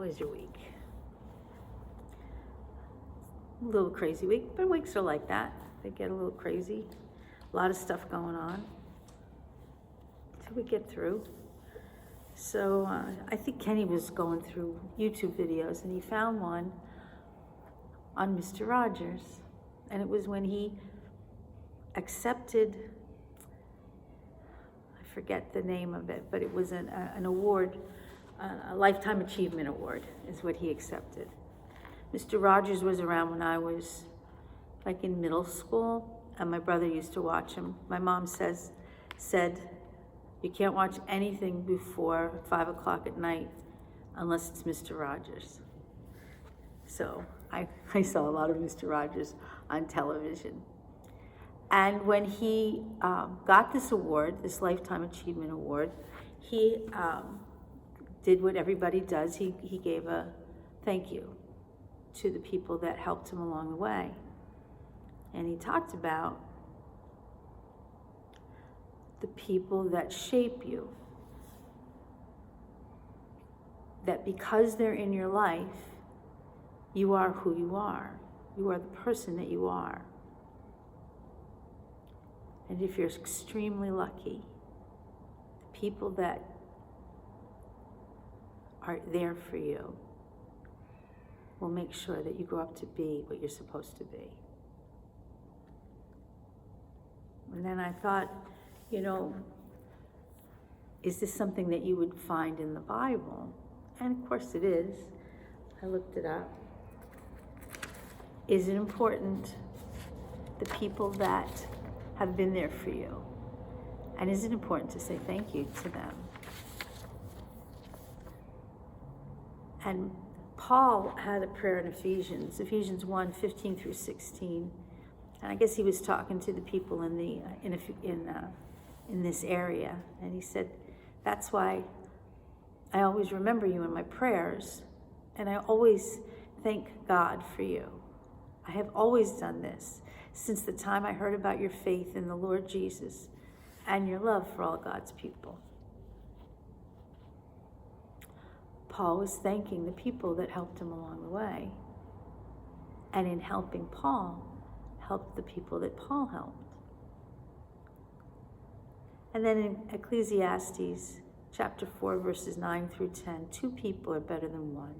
How was your week? A little crazy week, but weeks are like that. They get a little crazy. A lot of stuff going on. Till we get through. So I think Kenny was going through YouTube videos and he found one on Mr. Rogers. And it was when he accepted, I forget the name of it, but it was an award, a Lifetime Achievement Award is what he accepted. Mr. Rogers was around when I was like in middle school, and my brother used to watch him. My mom said, you can't watch anything before 5 o'clock at night unless it's Mr. Rogers. So I saw a lot of Mr. Rogers on television. And when he got this award, this Lifetime Achievement Award, he did what everybody does. He gave a thank you to the people that helped him along the way. And he talked about the people that shape you. That because they're in your life, you are who you are. You are the person that you are. And if you're extremely lucky, the people that are there for you will make sure that you grow up to be what you're supposed to be. And then I thought, is this something that you would find in the Bible? And of course it is. I looked it up. Is it important, the people that have been there for you? And is it important to say thank you to them? And Paul had a prayer in Ephesians 1, 15 through 16. And I guess he was talking to the people in this area. And he said, that's why I always remember you in my prayers. And I always thank God for you. I have always done this since the time I heard about your faith in the Lord Jesus and your love for all God's people. Paul was thanking the people that helped him along the way. And in helping Paul, helped the people that Paul helped. And then in Ecclesiastes chapter 4, verses 9 through 10, 2 people are better than one.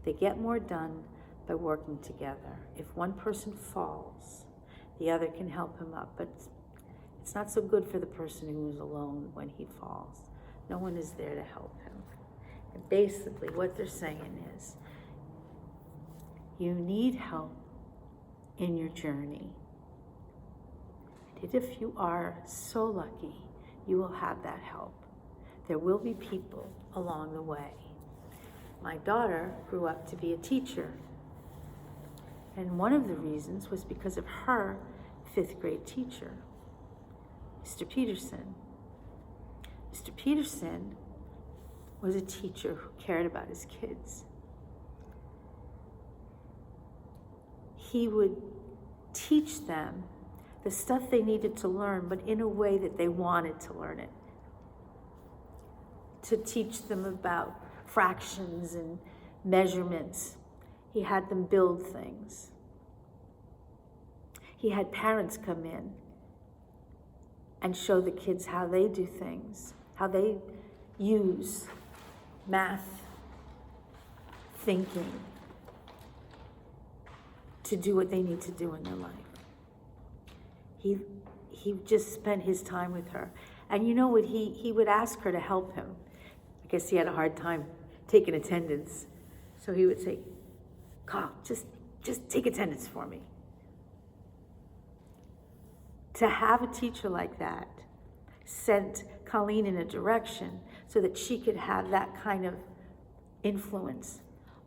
They get more done by working together. If one person falls, the other can help him up. But it's not so good for the person who is alone when he falls. No one is there to help him. And basically what they're saying is, you need help in your journey. And if you are so lucky, you will have that help. There will be people along the way. My daughter grew up to be a teacher. And one of the reasons was because of her 5th grade teacher, Mr. Peterson. Mr. Peterson was a teacher who cared about his kids. He would teach them the stuff they needed to learn, but in a way that they wanted to learn it. To teach them about fractions and measurements. He had them build things. He had parents come in and show the kids how they do things, how they use math thinking to do what they need to do in their life. He just spent his time with her. And you know what, he would ask her to help him. I guess he had a hard time taking attendance. So he would say, Carl, just take attendance for me. To have a teacher like that sent Colleen in a direction so that she could have that kind of influence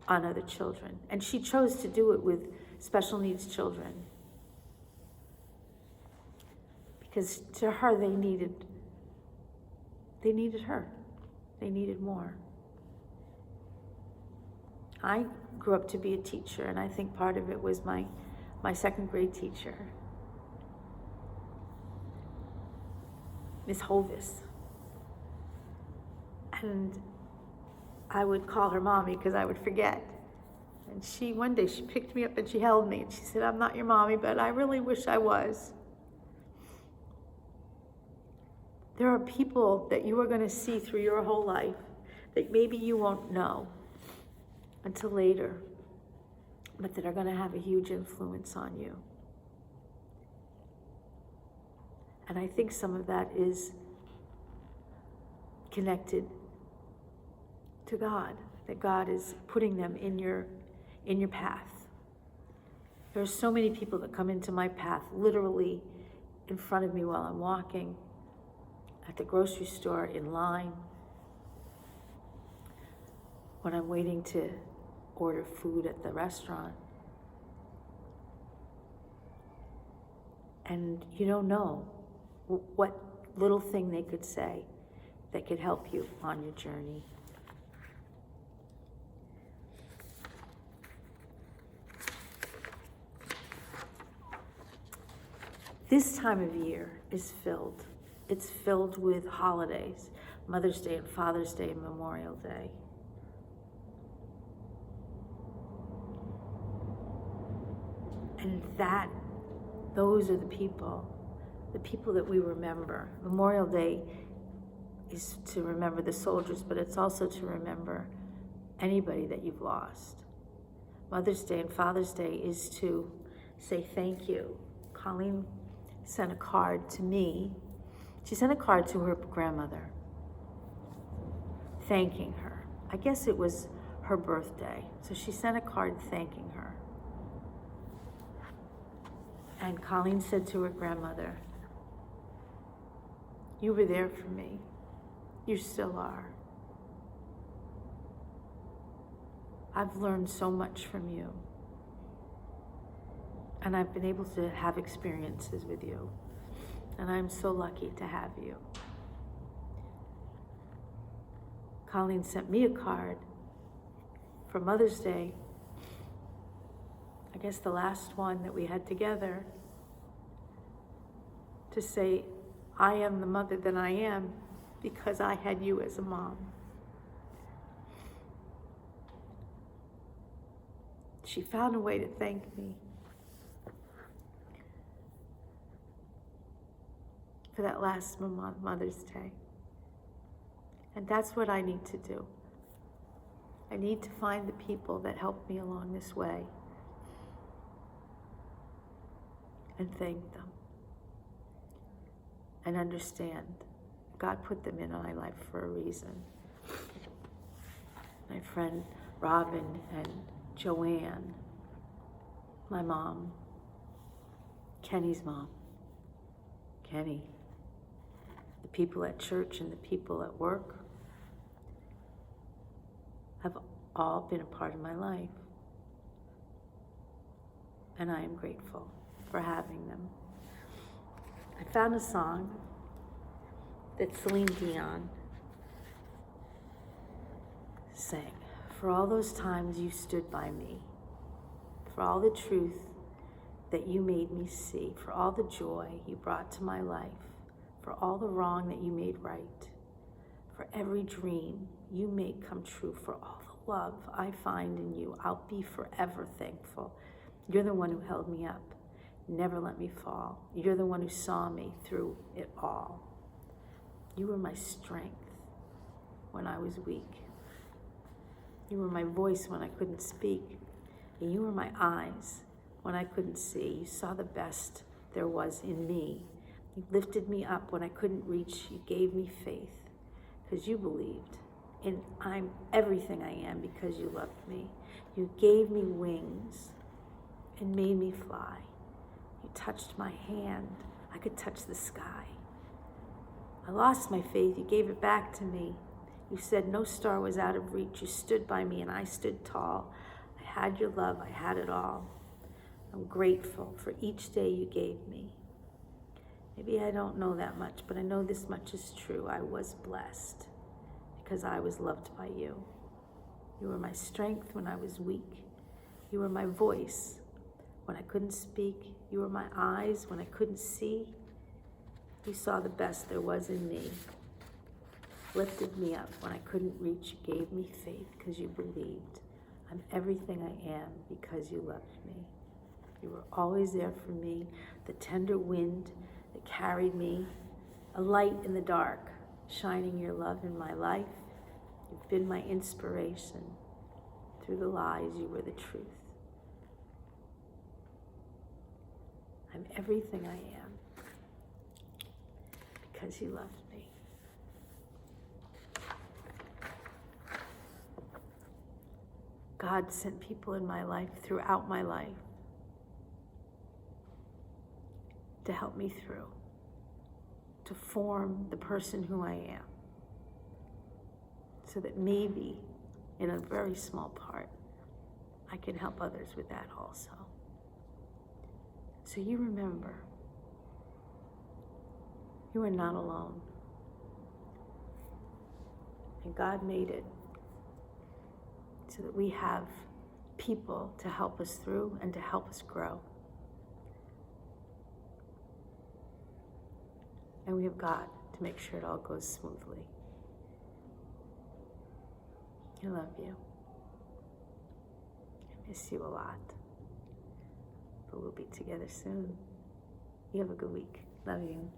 on other children. And she chose to do it with special needs children. Because to her, they needed her. They needed more. I grew up to be a teacher, and I think part of it was my 2nd grade teacher, Miss Hovis. And I would call her mommy because I would forget. And one day she picked me up and she held me and she said, "I'm not your mommy, but I really wish I was." There are people that you are going to see through your whole life that maybe you won't know until later, but that are going to have a huge influence on you. And I think some of that is connected to God, that God is putting them in your path. There are so many people that come into my path literally in front of me while I'm walking, at the grocery store, in line, when I'm waiting to order food at the restaurant. And you don't know what little thing they could say that could help you on your journey. This time of year is filled. It's filled with holidays, Mother's Day and Father's Day and Memorial Day. And those are the people that we remember. Memorial Day is to remember the soldiers, but it's also to remember anybody that you've lost. Mother's Day and Father's Day is to say thank you. Colleen sent a card to me. She sent a card to her grandmother, thanking her. I guess it was her birthday, so she sent a card thanking her. And Colleen said to her grandmother, "You were there for me. You still are. I've learned so much from you. And I've been able to have experiences with you. And I'm so lucky to have you." Colleen sent me a card for Mother's Day, I guess the last one that we had together, to say, "I am the mother that I am because I had you as a mom." She found a way to thank me for that last Mother's Day. And that's what I need to do. I need to find the people that helped me along this way and thank them and understand God put them in my life for a reason. My friend Robin and Joanne, my mom, Kenny's mom, Kenny, the people at church and the people at work have all been a part of my life. And I am grateful for having them. I found a song that Celine Dion sang. "For all those times you stood by me, for all the truth that you made me see, for all the joy you brought to my life, for all the wrong that you made right, for every dream you make come true, for all the love I find in you, I'll be forever thankful. You're the one who held me up, never let me fall. You're the one who saw me through it all. You were my strength when I was weak. You were my voice when I couldn't speak. And you were my eyes when I couldn't see. You saw the best there was in me. You lifted me up when I couldn't reach. You gave me faith because you believed. And I'm everything I am because you loved me. You gave me wings and made me fly. You touched my hand. I could touch the sky. I lost my faith. You gave it back to me. You said no star was out of reach. You stood by me and I stood tall. I had your love. I had it all. I'm grateful for each day you gave me. Maybe I don't know that much, but I know this much is true. I was blessed because I was loved by you. You were my strength when I was weak. You were my voice when I couldn't speak. You were my eyes when I couldn't see. You saw the best there was in me. lifted me up when I couldn't reach. You gave me faith because you believed. I'm everything I am because you loved me. You were always there for me, the tender wind that carried me, a light in the dark, shining your love in my life. You've been my inspiration. Through the lies, you were the truth. I'm everything I am because you loved me. God sent people in my life, throughout my life, to help me through, to form the person who I am, so that maybe, in a very small part, I can help others with that also. So you remember, you are not alone. And God made it so that we have people to help us through and to help us grow. And we have God to make sure it all goes smoothly. I love you. I miss you a lot. But we'll be together soon. You have a good week. Love you.